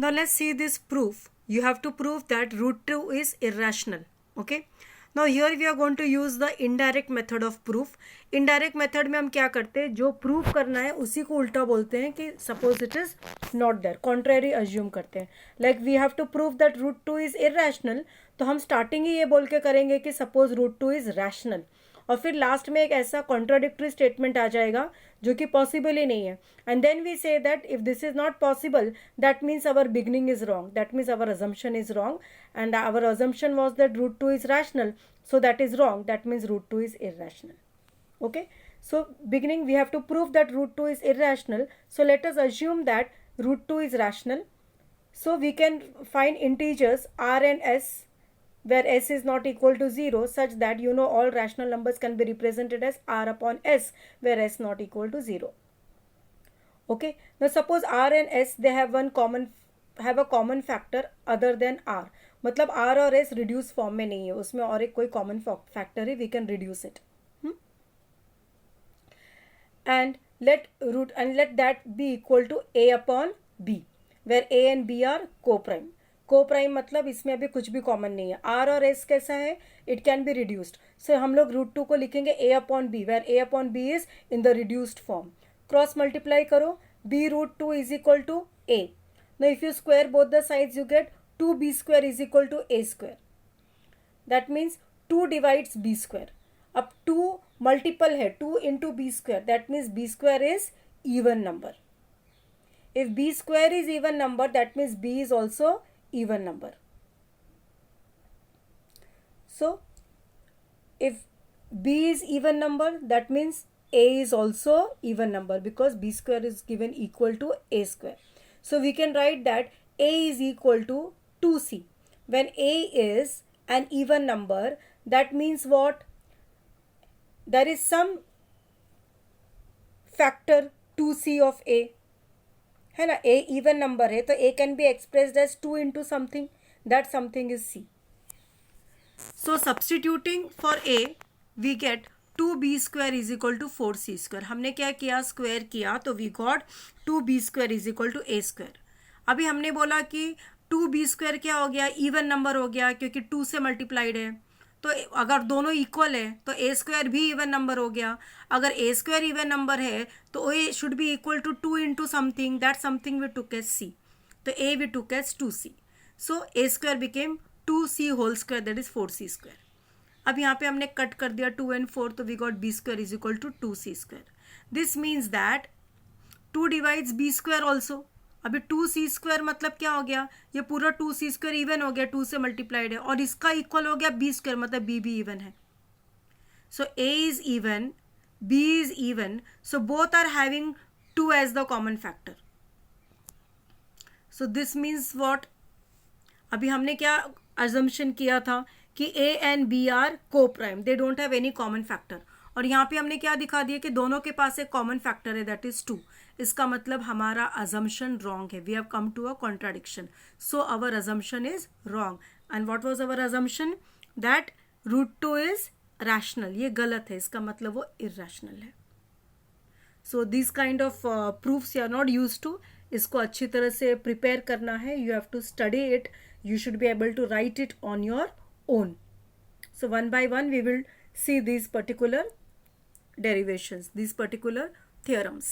Now let's see this proof. You have to prove that root 2 is irrational. Okay. Now here we are going to use the indirect method of proof. Indirect method में हम क्या करते हैं, जो proof करना है उसी को उल्टा बोलते हैं कि suppose it is not there, contrary assume करते हैं. Like we have to prove that root 2 is irrational, तो हम starting ही ये बोल के करेंगे कि suppose root 2 is rational, और फिर लास्ट में एक ऐसा कॉन्ट्राडिक्टरी स्टेटमेंट आ जाएगा जो कि पॉसिबल ही नहीं है. And then we say that if this is not possible, that means our beginning is wrong, that means our assumption is wrong, and our assumption was that root 2 is rational, so that is wrong, that means root 2 is irrational. Okay, so beginning we have to prove that root 2 is irrational, so let us assume that root 2 is rational. So we can find integers r and s where s is not equal to 0, such that you know all rational numbers can be represented as r upon s where s not equal to 0. Okay, now suppose r and s they have a common factor other than r. मतलब r और s reduce form में नहीं है, उसमें और एक कोई common factor है, we can reduce it. And let that be equal to a upon b, where a and b are coprime. Coprime मतलब इसमें अभी कुछ भी कॉमन नहीं है. r और s कैसा है, it can be reduced. So हम लोग रूट 2 को लिखेंगे a upon b, where a upon b is in the reduced form. Cross multiply करो, b root 2 is equal to a. Now if you square both the sides you get 2b square is equal to a square. That means 2 divides b square. अब 2 multiple है, 2 into b square, that means b square is even number. If b square is even number, that means b is also even number. So if b is even number, that means a is also even number, because b square is given equal to a square. So we can write that a is equal to 2c. When a is an even number, that means what? There is some factor 2c of a, है ना. a even number है, तो a can be expressed as 2 into something, that something is c. So substituting for a, we get 2b square is equal to 4c square. हमने क्या किया, square किया, तो we got 2b square is equal to a square. अभी हमने बोला कि 2b square क्या हो गया, इवन नंबर हो गया, क्योंकि 2 से मल्टीप्लाइड है. तो अगर दोनों इक्वल है तो a स्क्वायर भी इवन नंबर हो गया. अगर a स्क्वायर इवन नंबर है तो a should be equal to 2 into something, that something we took as c. तो a we took as 2c. So a square became 2c whole square, that is 4c square. अब यहाँ पे हमने cut कर दिया 2 and 4, तो we got b square is equal to 2c square. This means that 2 divides b square also. अभी 2c square मतलब क्या हो गया, ये पूरा 2c स्क्वायर इवन हो गया, 2 से मल्टीप्लाइड है, और इसका इक्वल हो गया b स्क्वायर, मतलब b भी इवन है. So a is even, b is even, so both are having 2 as the common factor. So this means what, अभी हमने क्या अजम्पशन किया था कि a and b are coprime, they don't have any common factor. और यहाँ पे हमने क्या दिखा दिया कि दोनों के पास एक कॉमन फैक्टर है, दैट इज 2. इसका मतलब हमारा अजम्पशन रॉन्ग है, we have come to a contradiction. So our assumption is wrong. And what was our assumption, that root 2 is rational. ये गलत है, इसका मतलब वो इरैशनल है. So this kind of proofs you are not use to. इसको अच्छी तरह से प्रिपेयर करना है, you have to study it, you should be able to write it on your own. So one by one we will see these particular derivations, these particular theorems.